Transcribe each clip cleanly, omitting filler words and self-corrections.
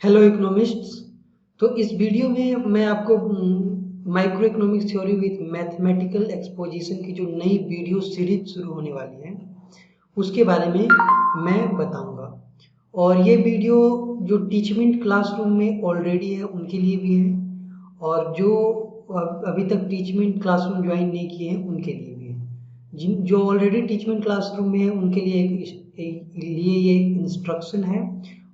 Hello economists. तो इस video में मैं आपको micro economics theory with mathematical exposition की जो नई वीडियो सीरीज शुरू होने वाली है उसके बारे में मैं बताऊंगा। और ये वीडियो जो टीचमेंट क्लासरूम में ऑलरेडी है उनके लिए भी है, और जो अभी तक टीचमेंट क्लासरूम ज्वाइन नहीं किए हैं उनके लिए भी है। जिन जो ऑलरेडी टीचमेंट क्लासरूम में है उनके लिए लिए ये इंस्ट्रक्शन है,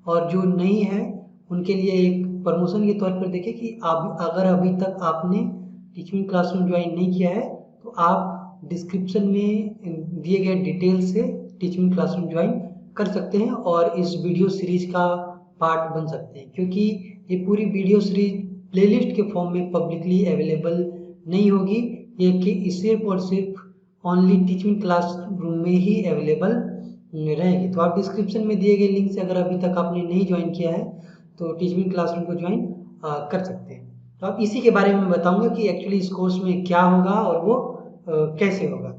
और जो नहीं है उनके लिए एक प्रमोशन के तौर पर देखें कि आप अगर अभी तक आपने टीचिंग क्लासरूम ज्वाइन नहीं किया है तो आप डिस्क्रिप्शन में दिए गए डिटेल से टीचिंग क्लासरूम ज्वाइन कर सकते हैं और इस वीडियो सीरीज का पार्ट बन सकते हैं, क्योंकि ये पूरी वीडियो सीरीज प्लेलिस्ट के फॉर्म में पब्लिकली अवेलेबल नहीं होगी। ये कि सिर्फ और सिर्फ ओनली टीचिंग क्लासरूम में ही अवेलेबल रहेगी। तो आप डिस्क्रिप्शन में दिए गए लिंक से अगर अभी तक आपने नहीं ज्वाइन किया है तो टीचिंग क्लासरूम को ज्वाइन कर सकते हैं। तो अब इसी के बारे में बताऊंगा कि एक्चुअली इस कोर्स में क्या होगा और वो कैसे होगा।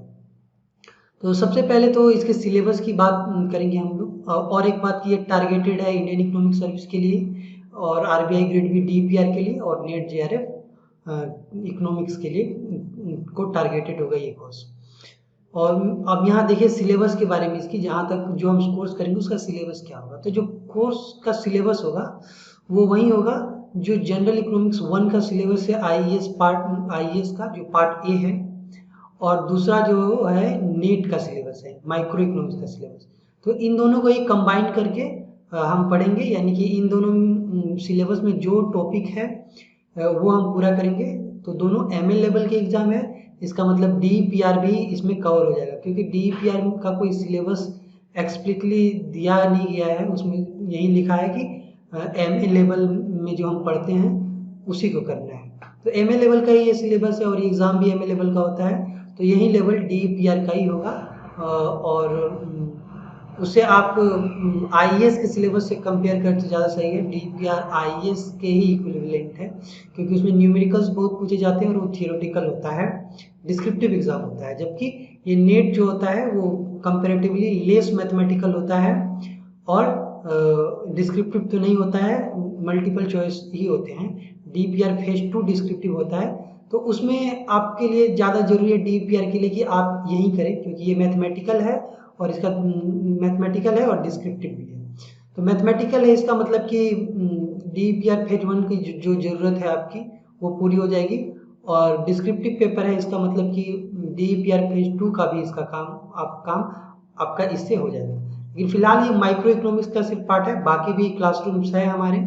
तो सबसे पहले तो इसके सिलेबस की बात करेंगे हम लोग, और एक बात की ये टारगेटेड है इंडियन इकोनॉमिक सर्विस के लिए और आरबीआई ग्रेड बी डीपीआर के लिए और नेट जेआरएफ इकोनॉमिक्स के लिए को टारगेटेड होगा ये कोर्स। और अब यहाँ देखिए सिलेबस के बारे में इसकी, जहाँ तक जो हम कोर्स करेंगे उसका सिलेबस क्या होगा। तो जो कोर्स का सिलेबस होगा वो वही होगा जो जनरल इकोनॉमिक्स 1 का सिलेबस है, आईईएस का जो पार्ट ए है, और दूसरा जो है नेट का सिलेबस है, माइक्रो इकोनॉमिक्स का सिलेबस। तो इन दोनों को एक कंबाइन करके हम पढ़ेंगे, यानी कि इन दोनों सिलेबस में जो टॉपिक है वो हम पूरा करेंगे। तो दोनों एमएल लेवल के एग्जाम है, इसका मतलब डीपीआर भी इसमें कवर हो जाएगा, क्योंकि डीपीआर का कोई सिलेबस एक्सप्लिकली दिया नहीं गया है। उसमें यही लिखा है कि एमए लेवल में जो हम पढ़ते हैं उसी को करना है। तो एमए लेवल का ही ये सिलेबस है और एग्ज़ाम भी एमए लेवल का होता है, तो यही लेवल डीपीआर का ही होगा। और उससे आप आईएएस के सिलेबस से कंपेयर करते ज़्यादा सही है। डीपीआर आईएएस के ही इक्विवेलेंट है, क्योंकि उसमें न्यूमेरिकल्स बहुत पूछे जाते हैं और वो थियोरेटिकल होता है, डिस्क्रिप्टिव एग्जाम होता है। जबकि ये नेट जो होता है वो कंपेरेटिवली लेस मैथमेटिकल होता है और डिस्क्रिप्टिव तो नहीं होता है, मल्टीपल चॉइस ही होते हैं। डीपीआर फेज 2 डिस्क्रिप्टिव होता है, तो उसमें आपके लिए ज़्यादा जरूरी है डीपीआर के लिए कि आप यही करें, क्योंकि ये मैथमेटिकल है और इसका मैथमेटिकल है और डिस्क्रिप्टिव भी है। तो मैथमेटिकल है इसका मतलब कि डीपीआर फेज 1 की जो ज़रूरत है आपकी वो पूरी हो जाएगी, और डिस्क्रिप्टिव पेपर है इसका मतलब कि डीपीआर फेज 2 का भी इसका काम आपका इससे हो जाएगा। लेकिन फिलहाल ये माइक्रो इकोनॉमिक्स का सिर्फ पार्ट है, बाकी भी क्लासरूम्स है हमारे,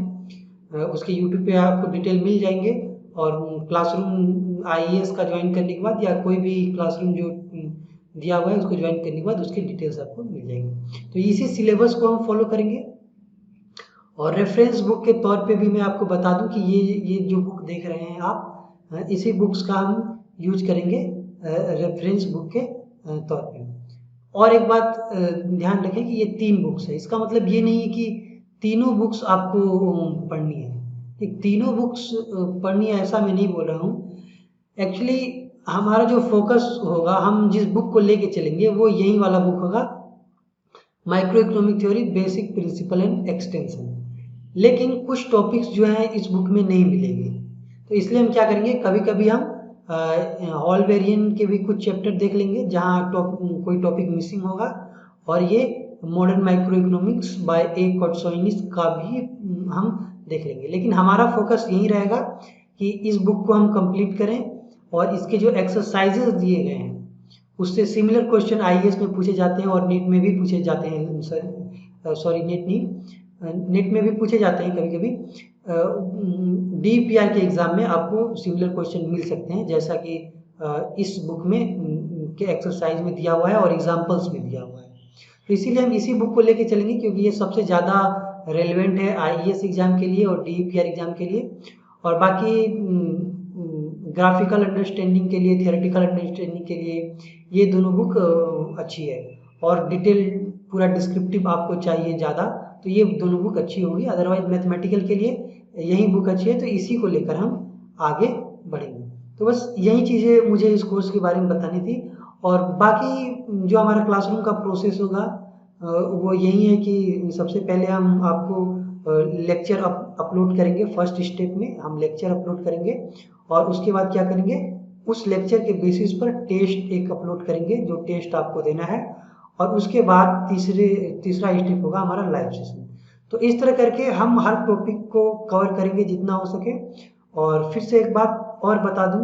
उसके यूट्यूब पे आपको डिटेल मिल जाएंगे। और क्लासरूम आईएएस का ज्वाइन करने के बाद या कोई भी क्लासरूम जो दिया हुआ है उसको ज्वाइन करने के बाद उसकी डिटेल्स आपको मिल जाएंगी। तो इसी सिलेबस को हम फॉलो करेंगे। और रेफरेंस बुक के तौर पे भी मैं आपको बता दूं कि ये जो बुक देख रहे हैं आप, इसी बुक्स का हम यूज करेंगे रेफरेंस बुक के तौर पे। और एक बात ध्यान रखें कि ये 3 बुक्स है, इसका मतलब ये नहीं है कि तीनों बुक्स आपको पढ़नी है। तीनों बुक्स पढ़नी है ऐसा मैं नहीं बोल रहा हूँ। एक्चुअली हमारा जो फोकस होगा, हम जिस बुक को लेके चलेंगे वो यही वाला बुक होगा, micro economic theory basic principle and extension. लेकिन कुछ टॉपिक्स जो हैं इस बुक में नहीं मिलेंगे, तो इसलिए हम क्या करेंगे, कभी कभी हम हॉल वेरिएंट के भी कुछ चैप्टर देख लेंगे जहाँ कोई टॉपिक मिसिंग होगा, और ये मॉडर्न माइक्रो इकोनॉमिक्स बाय ए कोट्सोइनिस का भी हम देख लेंगे। लेकिन हमारा फोकस यही रहेगा कि इस बुक को हम कंप्लीट करें, और इसके जो एक्सरसाइजेज दिए गए हैं उससे सिमिलर क्वेश्चन आईएएस में पूछे जाते हैं और नीट में भी पूछे जाते हैं। सॉरी, नेट नहीं, नेट में भी पूछे जाते हैं कभी कभी। डीपीआर के एग्जाम में आपको सिमिलर क्वेश्चन मिल सकते हैं, जैसा कि इस बुक में के एक्सरसाइज में दिया हुआ है और एग्जाम्पल्स में दिया हुआ है। तो इसीलिए हम इसी बुक को लेके चलेंगे, क्योंकि ये सबसे ज़्यादा रेलिवेंट है आईएएस एग्जाम के लिए और डीपीआर एग्जाम के लिए। और बाकी ग्राफिकल अंडरस्टैंडिंग के लिए, थियोरेटिकल अंडरस्टैंडिंग के लिए ये दोनों बुक अच्छी है। और डिटेल पूरा डिस्क्रिप्टिव आपको चाहिए ज़्यादा, तो ये दोनों बुक अच्छी होगी। अदरवाइज मैथमेटिकल के लिए यही बुक अच्छी है, तो इसी को लेकर हम आगे बढ़ेंगे। तो बस यही चीज़ें मुझे इस कोर्स के बारे में बतानी थी। और बाकी जो हमारा क्लासरूम का प्रोसेस होगा वो यही है कि सबसे पहले हम आपको लेक्चर अपलोड करेंगे। फर्स्ट स्टेप में हम लेक्चर अपलोड करेंगे और उसके बाद क्या करेंगे, उस लेक्चर के बेसिस पर टेस्ट एक अपलोड करेंगे, जो टेस्ट आपको देना है। और उसके बाद तीसरा स्टेप होगा हमारा लाइव सेशन। तो इस तरह करके हम हर टॉपिक को कवर करेंगे जितना हो सके। और फिर से एक बात और बता दूं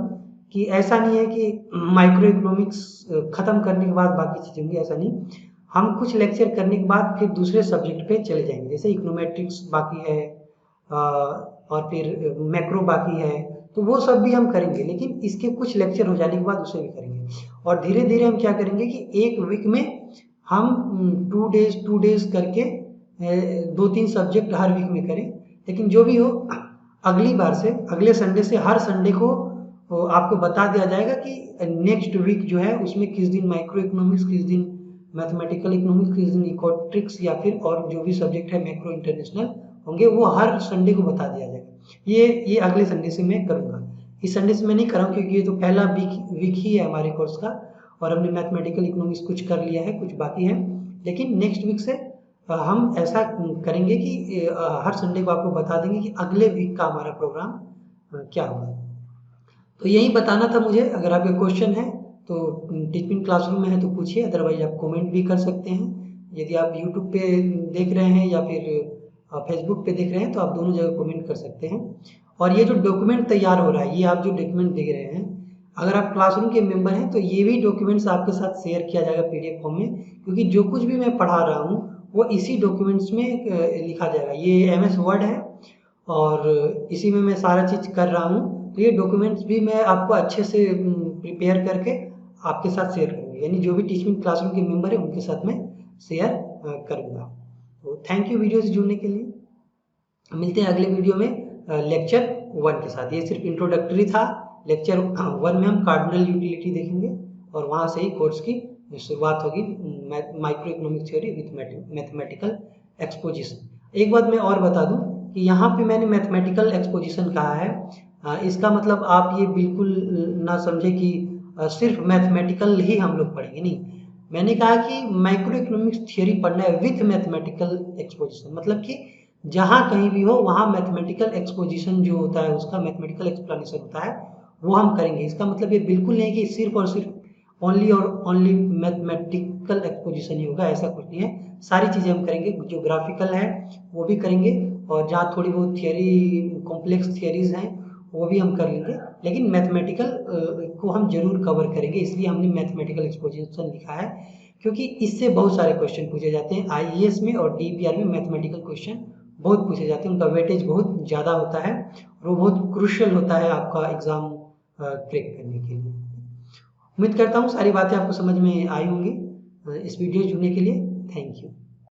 कि ऐसा नहीं है कि माइक्रो इकोनॉमिक्स खत्म करने के बाद बाकी चीज़ें होंगी, ऐसा नहीं। हम कुछ लेक्चर करने के बाद फिर दूसरे सब्जेक्ट पे चले जाएंगे, जैसे इकोनोमेट्रिक्स बाकी है और फिर मैक्रो बाकी है, तो वो सब भी हम करेंगे। लेकिन इसके कुछ लेक्चर हो जाने के बाद उसे भी करेंगे। और धीरे धीरे हम क्या करेंगे कि एक वीक में हम 2 डेज करके 2-3 सब्जेक्ट हर वीक में करें। लेकिन जो भी हो, अगली बार से अगले संडे से हर संडे को आपको बता दिया जाएगा कि नेक्स्ट वीक जो है उसमें किस दिन माइक्रो इकोनॉमिक्स, किस दिन मैथमेटिकल इकोनॉमिक्स, किस दिन इकोनॉमेट्रिक्स या फिर और जो भी सब्जेक्ट है मैक्रो इंटरनेशनल होंगे, वो हर संडे को बता दिया जाएगा। ये अगले संडे से मैं करूँगा। इस संडे से मैं नहीं कर रहा हूँ क्योंकि ये तो पहला वीक ही है हमारे कोर्स का और हमने मैथमेटिकल इकोनॉमिक्स कुछ कर लिया है, कुछ बाकी है। लेकिन नेक्स्ट वीक से हम ऐसा करेंगे कि हर संडे को आपको बता देंगे कि अगले वीक का हमारा प्रोग्राम क्या होगा। तो यही बताना था मुझे। अगर आपके क्वेश्चन है तो टीचिंग क्लासरूम में है तो पूछिए, अदरवाइज आप कमेंट भी कर सकते हैं। यदि आप यूट्यूब पे देख रहे हैं या फिर फेसबुक पे देख रहे हैं तो आप दोनों जगह कमेंट कर सकते हैं। और ये जो डॉक्यूमेंट तैयार हो रहा है, ये आप जो डॉक्यूमेंट देख रहे हैं, अगर आप क्लासरूम के मेंबर हैं तो ये भी डॉक्यूमेंट्स आपके साथ शेयर किया जाएगा PDF फॉर्म में, क्योंकि जो कुछ भी मैं पढ़ा रहा हूँ वो इसी डॉक्यूमेंट्स में लिखा जाएगा। ये MS वर्ड है और इसी में मैं सारा चीज़ कर रहा हूँ। तो ये डॉक्यूमेंट्स भी मैं आपको अच्छे से प्रिपेयर करके आपके साथ शेयर करूँगा, यानी जो भी टीचिंग क्लासरूम के मेंबर है उनके साथ मैं शेयर करूँगा। तो थैंक यू वीडियो से जुड़ने के लिए। मिलते हैं अगले वीडियो में लेक्चर 1 के साथ। ये सिर्फ इंट्रोडक्टरी था। लेक्चर 1 में हम कार्डिनल यूटिलिटी देखेंगे और वहाँ से ही कोर्स की शुरुआत होगी, micro economic theory with mathematical exposition. एक बात मैं और बता दूं कि यहाँ पे मैंने मैथमेटिकल एक्सपोजिशन कहा है, इसका मतलब आप ये बिल्कुल ना समझे कि सिर्फ मैथमेटिकल ही हम लोग पढ़ेंगे, नहीं। मैंने कहा कि माइक्रो इकोनॉमिक्स थ्योरी पढ़ना है विथ मैथमेटिकल एक्सपोजिशन, मतलब कि जहाँ कहीं भी हो वहाँ मैथमेटिकल एक्सपोजिशन जो होता है, उसका मैथमेटिकल एक्सप्लेनेशन होता है, वो हम करेंगे। इसका मतलब ये बिल्कुल नहीं कि सिर्फ और सिर्फ ओनली और ओनली मैथमेटिकल एक्सपोजिशन ही होगा, ऐसा कुछ नहीं है। सारी चीज़ें हम करेंगे, जो ग्राफिकल है वो भी करेंगे और जहाँ थोड़ी बहुत थियरी, कॉम्प्लेक्स थियरीज हैं वो भी हम कर लेंगे। लेकिन मैथमेटिकल को हम जरूर कवर करेंगे, इसलिए हमने मैथमेटिकल एक्सपोजिशन लिखा है, क्योंकि इससे बहुत सारे क्वेश्चन पूछे जाते हैं। IAS में और DPR में मैथमेटिकल क्वेश्चन बहुत पूछे जाते हैं, उनका वेटेज बहुत ज़्यादा होता है और वो बहुत क्रूशियल होता है आपका एग्ज़ाम क्रैक करने के लिए। उम्मीद करता हूँ सारी बातें आपको समझ में आई होंगी। इस वीडियो जुड़ने के लिए थैंक यू।